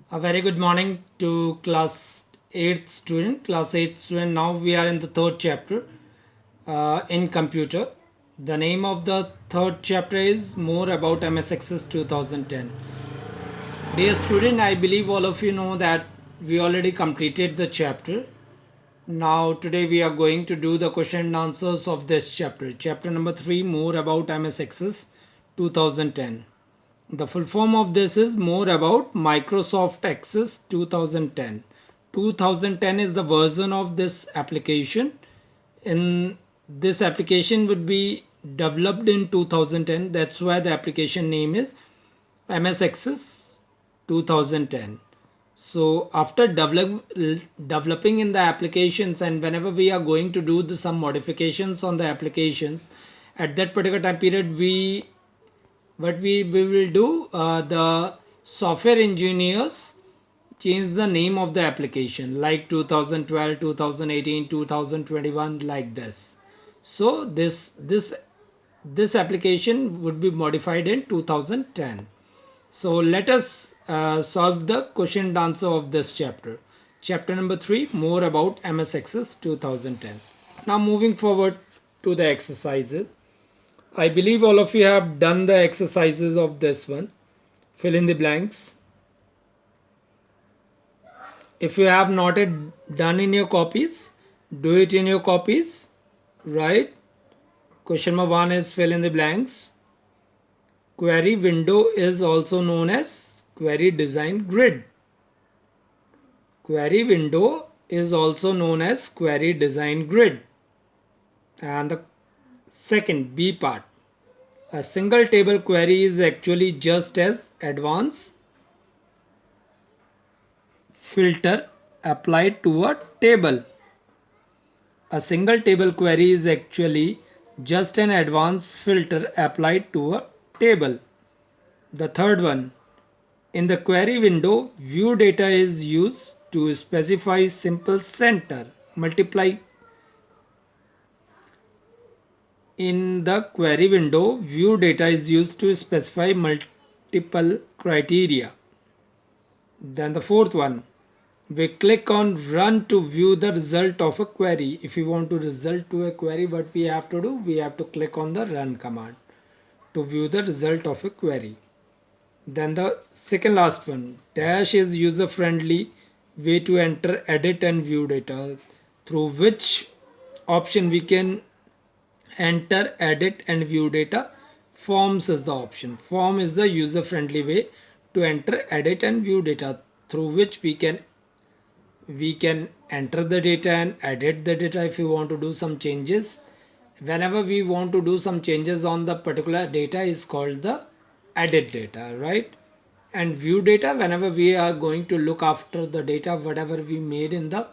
A very good morning to class 8 student. Now we are in the third chapter in computer. The name of the third chapter is more about MS Access 2010. Dear student, I believe all of you know that we already completed the chapter. Now today we are going to do the question and answers of this chapter. Chapter number 3, more about MS Access 2010. The full form of this is more about Microsoft Access 2010. 2010 is the version of this application. In this application would be developed in 2010. That's why the application name is MS Access 2010. So after developing in the applications, and whenever we are going to do some modifications on the applications, at that particular time period we will do, the software engineers change the name of the application like 2012, 2018, 2021, like this. So this application would be modified in 2010. So let us solve the question and answer of this chapter. Chapter number 3, more about MS Access 2010. Now moving forward to the exercises. I believe all of you have done the exercises of this one. Fill in the blanks. If you have not it done in your copies, do it in your copies. Right? Question number 1 is fill in the blanks. Query window is also known as query design grid. Query window is also known as query design grid. And the second B part. A single table query is actually just as advanced filter applied to a table. A single table query is actually just an advanced filter applied to a table. The third one, in the query window, view data is used to specify simple center multiply. In the query window, view data is used to specify multiple criteria. Then the fourth one, we click on run to view the result of a query. If you want to result to a query, what we have to do? We have to click on the run command to view the result of a query. Then the second last one, dash is user friendly way to enter, edit and view data, through which option we can enter, edit and view data. Forms is the option. Form is the user friendly way to enter, edit and view data, through which we can enter the data and edit the data if you want to do some changes. Whenever we want to do some changes on the particular data is called the edit data, right? And view data, whenever we are going to look after the data whatever we made in the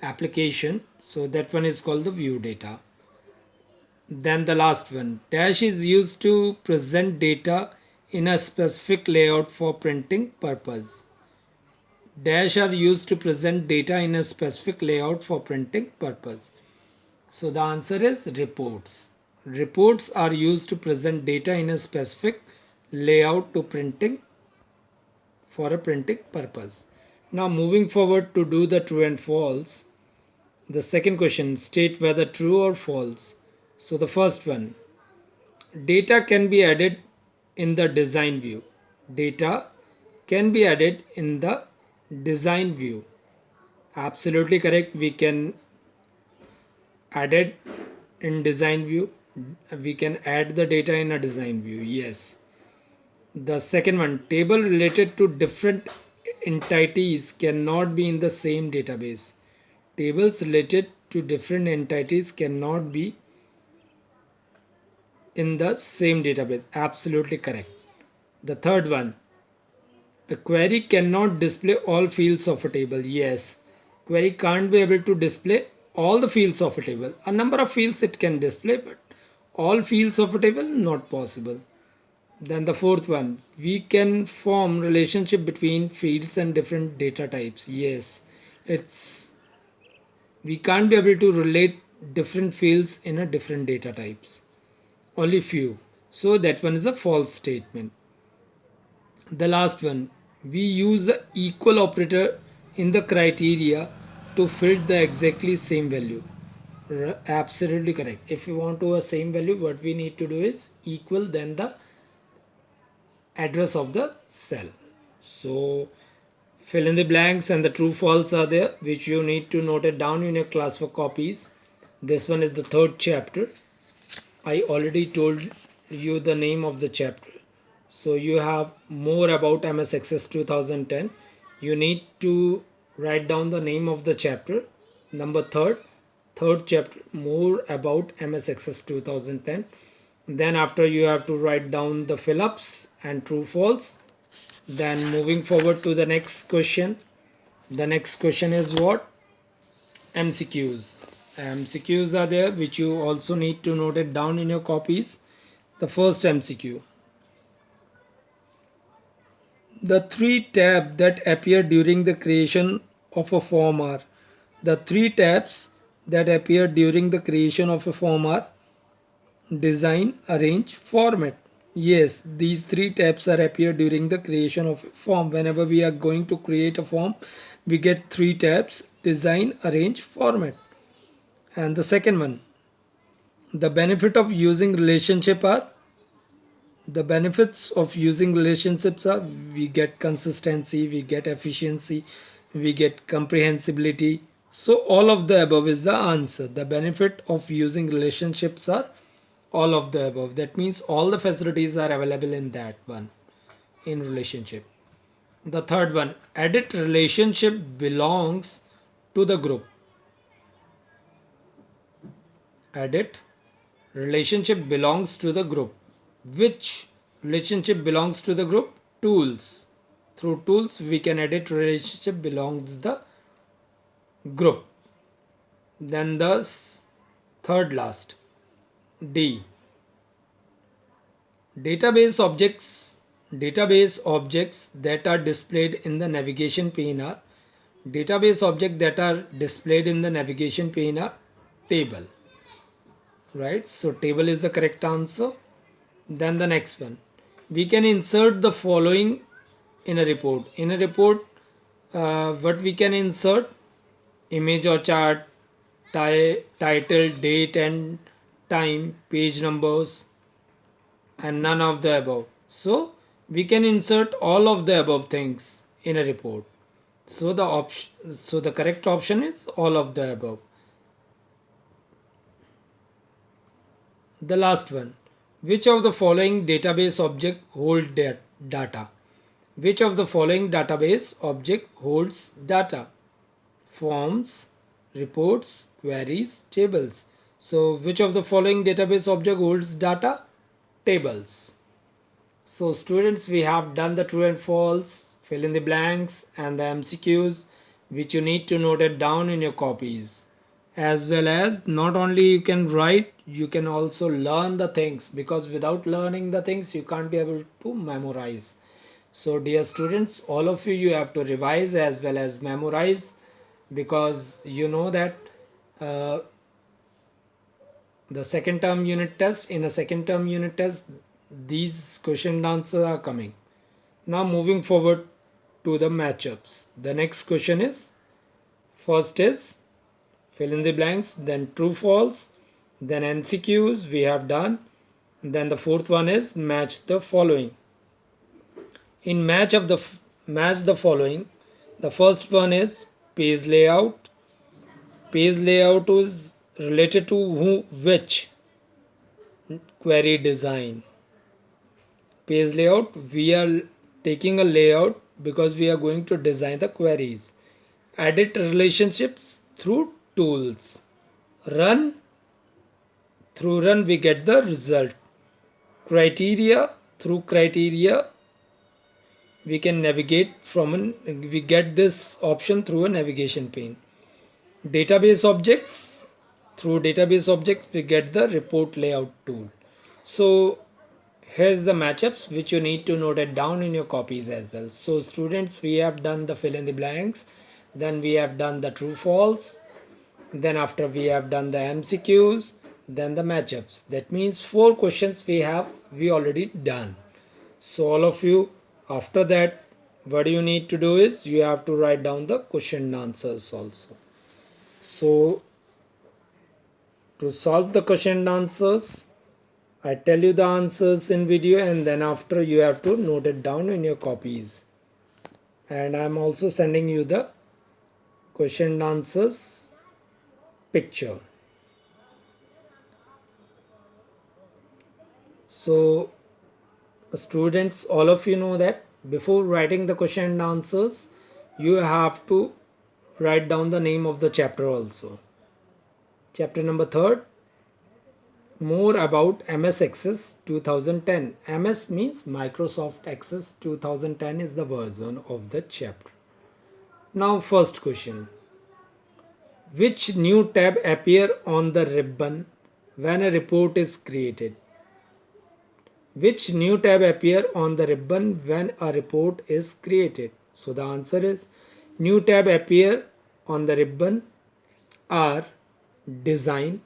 application, so that one is called the view data. Then the last one, dash is used to present data in a specific layout for printing purpose. Dash are used to present data in a specific layout for printing purpose. So the answer is reports. Reports are used to present data in a specific layout to printing for a printing purpose. Now moving forward to do the true and false. The second question, state whether true or false. So the first one, data can be added in the design view. Data can be added in the design view. Absolutely correct. We can add it in design view. We can add the data in a design view. Yes. The second one, table related to different entities cannot be in the same database. Tables related to different entities cannot be in the same database. Absolutely correct. The third one, the query cannot display all fields of a table. Yes, query can't be able to display all the fields of a table. A number of fields it can display, but all fields of a table not possible. Then the fourth one, we can form relationship between fields and different data types. Yes, it's we can't be able to relate different fields in a different data types. Only few. So that one is a false statement. The last one, we use the equal operator in the criteria to fit the exactly same value. Absolutely correct. If you want to a same value, what we need to do is equal then the address of the cell. So fill in the blanks and the true false are there, which you need to note it down in your class for copies. This one is the third chapter. I already told you the name of the chapter. So you have more about MS Access 2010. You need to write down the name of the chapter. Number third chapter, more about MS Access 2010. Then after you have to write down the fill-ups and true false. Then moving forward to the next question. The next question is what? MCQs. MCQs are there, which you also need to note it down in your copies. The first MCQ. The three tabs that appear during the creation of a form are the three tabs that appear during the creation of a form are design, arrange, format. Yes, these three tabs are appear during the creation of a form. Whenever we are going to create a form, we get three tabs: design, arrange, format. And the second one, the benefit of using relationship are the benefits of using relationships are we get consistency, we get efficiency, we get comprehensibility. So all of the above is the answer. The benefit of using relationships are all of the above. That means all the facilities are available in that one, in relationship. The third one, edit relationship belongs to the group. Edit relationship belongs to the group. Which relationship belongs to the group? Tools. Through tools we can edit relationship belongs the group. Then the third last, D. Database objects that are displayed in the navigation pane are database objects that are displayed in the navigation pane are table. Right? So table is the correct answer. Then the next one, we can insert the following in a report. In a report, what we can insert: image or chart, title, date and time, page numbers, and none of the above. So we can insert all of the above things in a report. So the correct option is all of the above. The last one, which of the following database object hold data? Which of the following database object holds data? Forms, reports, queries, tables. So which of the following database object holds data? Tables. So students, we have done the true and false, fill in the blanks and the MCQs, which you need to note it down in your copies. As well as not only you can write, you can also learn the things, because without learning the things you can't be able to memorize. So dear students, all of you have to revise as well as memorize, because you know that uh, the second term unit test, in a second term unit test, these question and answers are coming. Now moving forward to the matchups. The next question is, first is fill in the blanks, then true false, then MCQs we have done, then the fourth one is match the following. In match the following, the first one is page layout. Page layout is related to which query design. Page layout, we are taking a layout because we are going to design the queries. Edit relationships through tools. Run, through run we get the result. Criteria, through criteria we can navigate we get this option through a navigation pane. Database objects, through database objects we get the report layout tool. So here's the matchups which you need to note it down in your copies as well. So students, we have done the fill in the blanks, then we have done the true false, then after we have done the MCQs, then the matchups. That means 4 questions we already done. So all of you, after that what you need to do is you have to write down the question and answers also. So to solve the question and answers, I tell you the answers in video, and then after you have to note it down in your copies. And I'm also sending you the question and answers picture. So students, all of you know that before writing the question and answers, you have to write down the name of the chapter also. Chapter number 3rd, more about MS Access 2010. MS means Microsoft Access 2010 is the version of the chapter. Now first question. Which new tab appear on the ribbon when a report is created? Which new tab appear on the ribbon when a report is created? So the answer is new tab appear on the ribbon are design,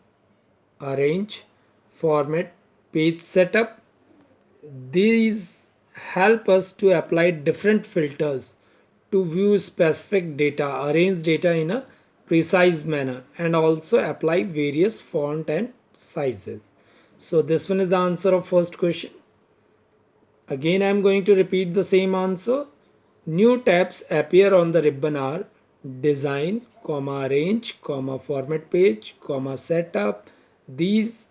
arrange, format, page setup. These help us to apply different filters to view specific data, arrange data in a precise manner, and also apply various font and sizes. So this one is the answer of first question. Again I am going to repeat the same answer. New tabs appear on the ribbon are design, arrange, format page, setup. These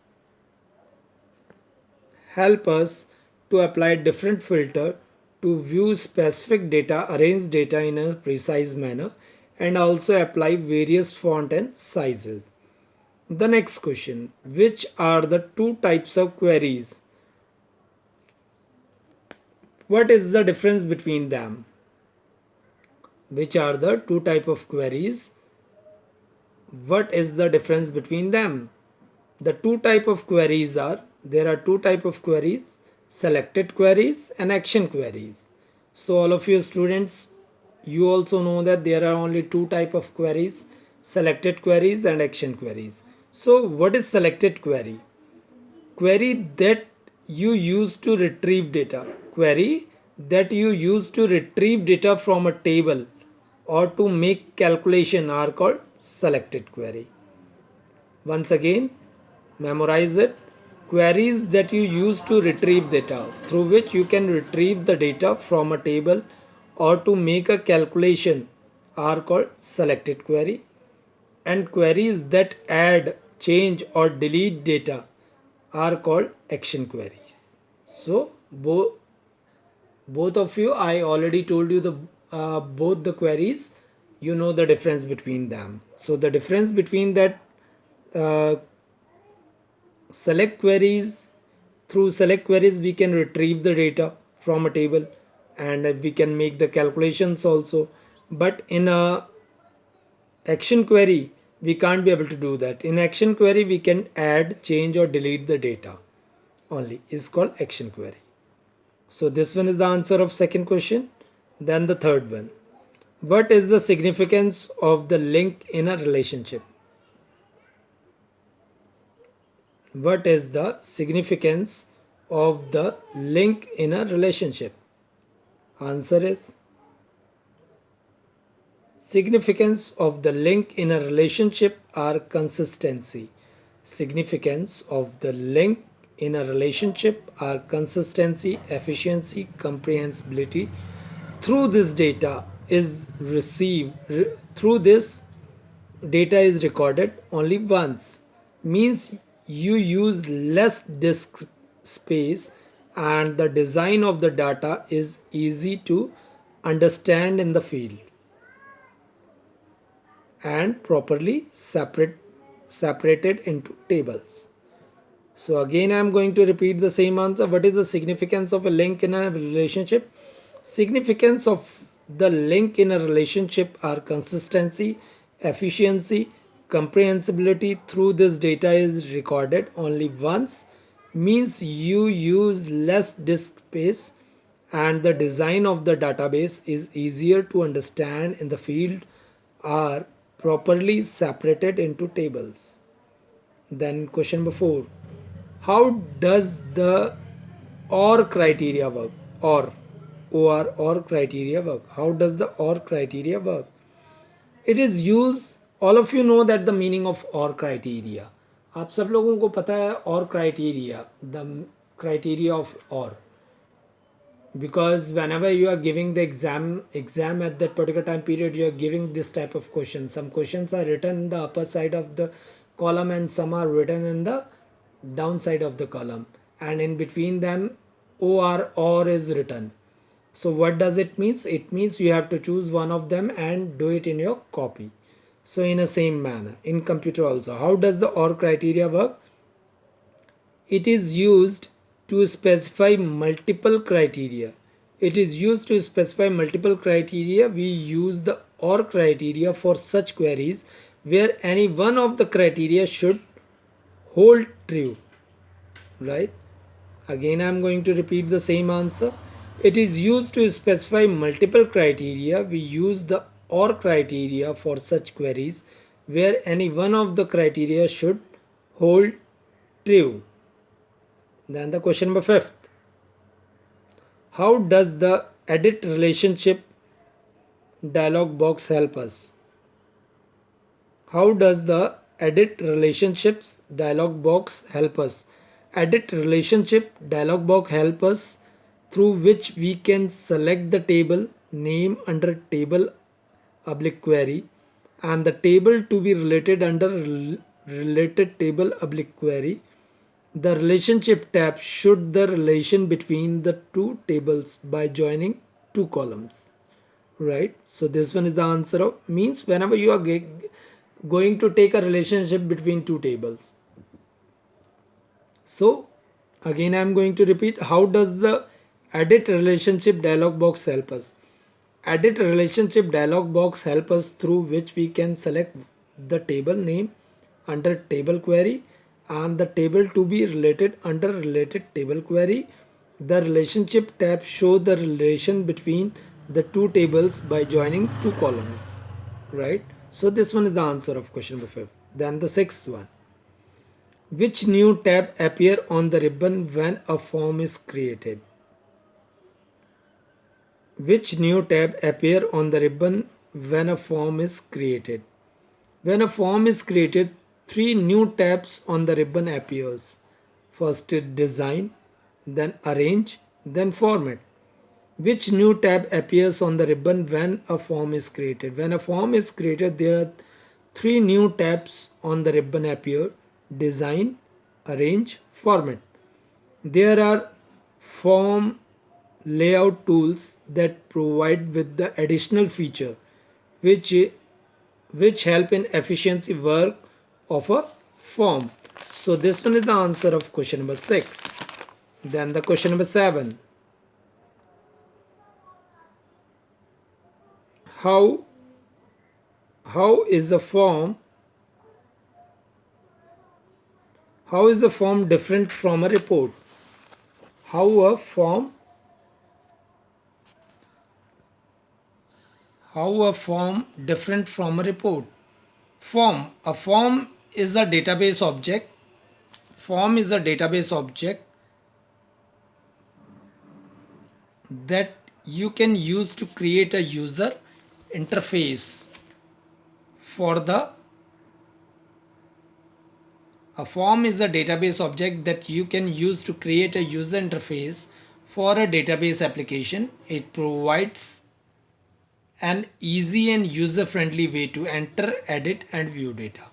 help us to apply different filter to view specific data, arrange data in a precise manner, and also apply various font and sizes. The next question, which are the two types of queries? What is the difference between them? Which are the two type of queries? What is the difference between them? The two type of queries are, there are two type of queries, selected queries and action queries. So all of you students, you also know that there are only two type of queries, selected queries and action queries. So what is selected query? Query that you use to retrieve data. Query that you use to retrieve data from a table or to make calculation are called selected query. Once again, memorize it. Queries that you use to retrieve data, through which you can retrieve the data from a table or to make a calculation, are called selected query. And queries that add, change or delete data are called action queries. So both of you, I already told you the both the queries, you know the difference between them. So the difference between that uh, select queries, through select queries we can retrieve the data from a table and we can make the calculations also, but in a action query we can't be able to do that. In action query we can add, change or delete the data only, is called action query. So this one is the answer of second question. Then the third one, what is the significance of the link in a relationship? What is the significance of the link in a relationship? Answer is, significance of the link in a relationship are consistency. Significance of the link in a relationship are consistency, efficiency, comprehensibility. Through this data is received, through this data is recorded only once, means you use less disk space and the design of the data is easy to understand in the field and properly separated into tables. So again I am going to repeat the same answer. What is the significance of a link in a relationship? Significance of the link in a relationship are consistency, efficiency, comprehensibility. Through this data is recorded only once, means you use less disk space and the design of the database is easier to understand in the field, are properly separated into tables. Then question number 4, how does the OR criteria work? OR. or criteria work? How does the or criteria work? It is used, all of you know that the meaning of or criteria. आप सब लोगों को पता है or criteria, the criteria of or. Because whenever you are giving the exam at that particular time period, you are giving this type of questions. Some questions are written in the upper side of the column and some are written in the downside of the column, and in between them or is written. So what does it means? It means you have to choose one of them and do it in your copy. So in a same manner in computer also, how does the or criteria work? It is used to specify multiple criteria. It is used to specify multiple criteria. We use the or criteria for such queries where any one of the criteria should hold true. Right? Again, I am going to repeat the same answer. It is used to specify multiple criteria. We use the or criteria for such queries where any one of the criteria should hold true. Then the question number 5th. How does the edit relationship dialog box help us? How does the edit relationships dialog box help us? Edit relationship dialog box help us through which we can select the table name under table oblique query and the table to be related under related table oblique query. The relationship tab shows the relation between the two tables by joining two columns. Right? So this one is the answer of, means whenever you are going to take a relationship between two tables. So again I am going to repeat, how does the edit relationship dialog box help us? Edit relationship dialog box help us through which we can select the table name under table query and the table to be related under related table query. The relationship tab show the relation between the two tables by joining two columns. Right? So this one is the answer of question number 5. Then the 6th one. Which new tab appear on the ribbon when a form is created? Which new tab appear on the ribbon when a form is created? When a form is created, 3 new tabs on the ribbon appears. First is design, then arrange, then format. Which new tab appears on the ribbon when a form is created? When a form is created, there are 3 new tabs on the ribbon appear: design, arrange, format. There are form layout tools that provide with the additional feature which help in efficiency work of a form. So this one is the answer of question number 6. Then the question number 7. How is the form different from a report? How a form different from a report? A form is a database object. Form is a database object that you can use to create a user interface for the a form is a database object that you can use to create a user interface for a database application. It provides an easy and user-friendly way to enter, edit and view data.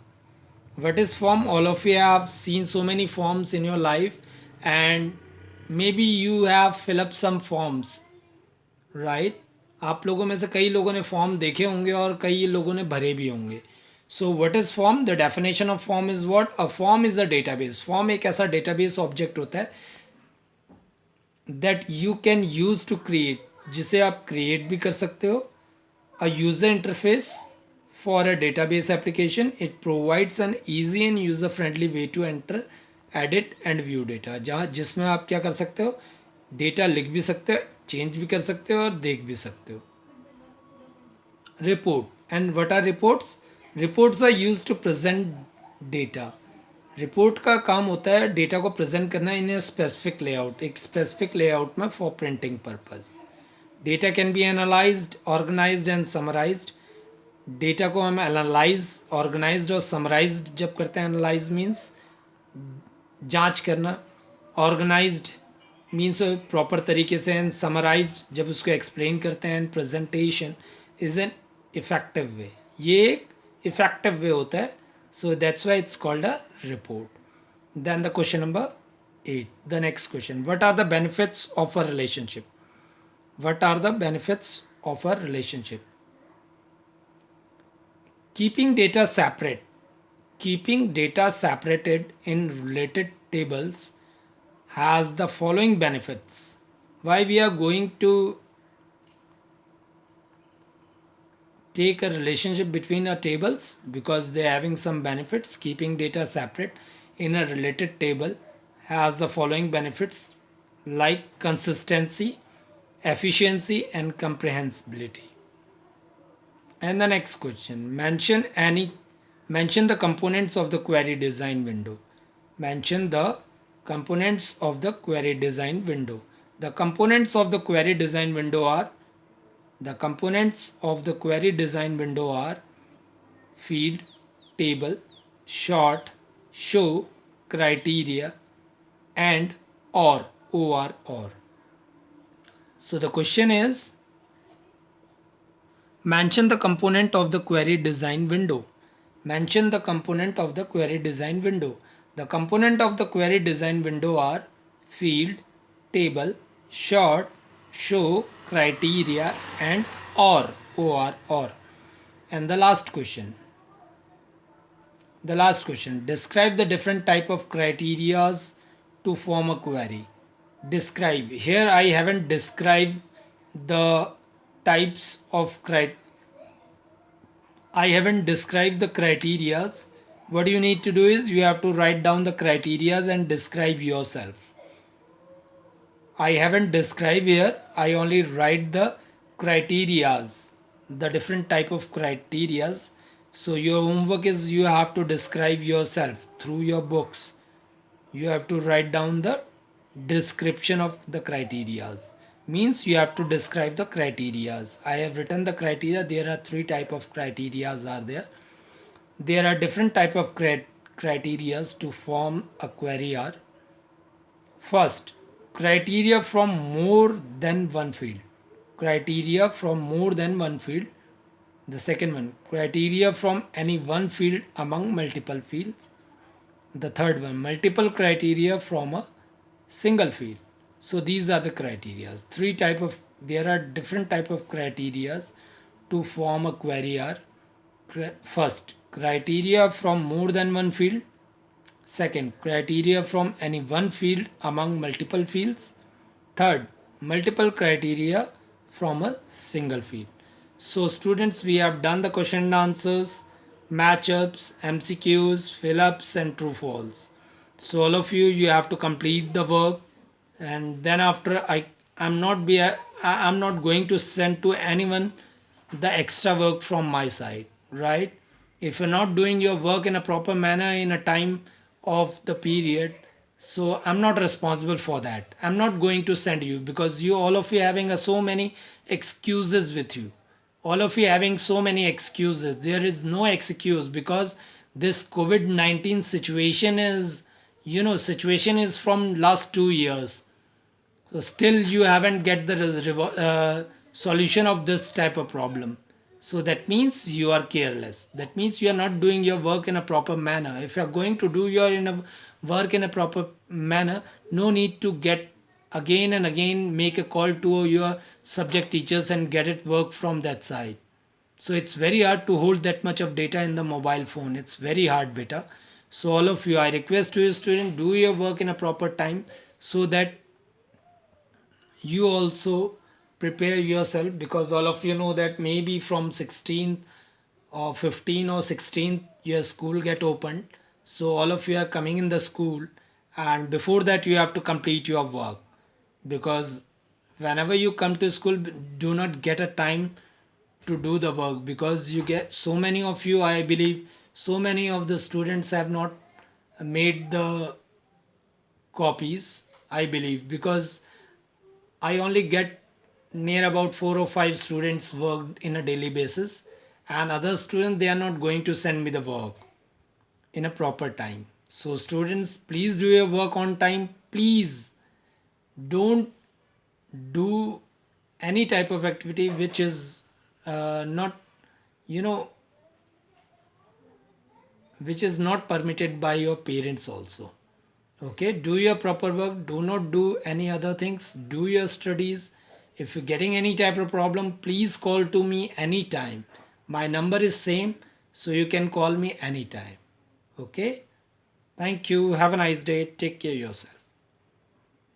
What is form? All of you have seen so many forms in your life and maybe you have filled up some forms, right? आप लोगों में से कई लोगों ने form देखे होंगे और कई लोगों ने भरे भी होंगे. So what is form? The definition of form is what? A form is a database. Form एक ऐसा database object होता है that you can use to create, जिसे आप create भी कर सकते हो, a user interface for a database application. It provides an easy and user friendly way to enter, edit and view data. जहाँ जिसमें आप क्या कर सकते हो, डेटा लिख भी सकते हो, चेंज भी कर सकते हो और देख भी सकते हो. Report. And what are reports? Reports are used to present data. Report का काम होता है डेटा को प्रेजेंट करना इन ए स्पेसिफिक लेआउट, एक स्पेसिफिक लेआउट में for printing purpose. Data can be analyzed, organized and summarized. Data को हम एनालाइज, ऑर्गेनाइज्ड और समराइज्ड जब करते हैं, एनालाइज मीन्स जांच करना, ऑर्गेनाइज्ड मीन्स प्रॉपर तरीके से, एंड समराइज्ड जब उसको एक्सप्लेन करते हैं, and presentation is an effective way, ये एक इफेक्टिव वे होता है. So that's why it's called a report. Then the question number 8, the next question, what are the benefits of a relationship? What are the benefits of a relationship? Keeping data separate. Keeping data separated in related tables has the following benefits. Why we are going to take a relationship between our tables? Because they are having some benefits. Keeping data separate in a related table has the following benefits like consistency, efficiency and comprehensibility. And the next question, mention the components of the query design window. Mention the components of the query design window. The components of the query design window are field, table, sort, show, criteria and or. So the question is, mention the component of the query design window. Mention the component of the query design window. The component of the query design window are field, table, sort, show, criteria and or. And the last question. Describe the different type of criterias to form a query. Describe. Here I haven't described the types of I haven't described the criterias. What you need to do is you have to write down the criterias and describe yourself. I haven't described here. I only write the criterias, the different type of criterias. So your homework is you have to describe yourself through your books. You have to write down the description of the criterias. Means you have to describe the criterias. I have written the criteria. There are three type of criterias are there. There are different type of criterias to form a query are: first, criteria from more than one field. Criteria from more than one field. The second one, criteria from any one field among multiple fields. The third one, multiple criteria from a single field. So these are the criteria. There are different type of criteria to form a query are: first, criteria from more than one field. Second, criteria from any one field among multiple fields. Third, multiple criteria from a single field. So students, we have done the question and answers, matchups, MCQs, fill-ups and true false. So all of you have to complete the work, and then after I'm not going to send to anyone the extra work from my side, right? If you're not doing your work in a proper manner in a time of the period, so I'm not responsible for that. I'm not going to send you, because you all of you having so many excuses with you. All of you having so many excuses. There is no excuse, because this COVID-19 situation is, situation is from last 2 years. So still you haven't get the solution of this type of problem. So that means you are careless. That means you are not doing your work in a proper manner. If you are going to do your work in a proper manner, no need to get again and again make a call to your subject teachers and get it work from that side. So it's very hard to hold that much of data in the mobile phone. It's very hard, beta. So all of you, I request to you student, do your work in a proper time, so that you also prepare yourself, because all of you know that maybe from 16th or 15 or 16th your school get opened. So all of you are coming in the school, and before that you have to complete your work, because whenever you come to school, do not get a time to do the work, because you get so many of you, I believe so many of the students have not made the copies, I believe, because I only get near about 4 or 5 students worked in a daily basis, and other students, they are not going to send me the work in a proper time. So students, please do your work on time. Please don't do any type of activity which is not, you know, which is not permitted by your parents also. Okay, do your proper work, do not do any other things, do your studies. If you're getting any type of problem, please call to me anytime. My number is same, so you can call me anytime. Okay, thank you, have a nice day, take care of yourself.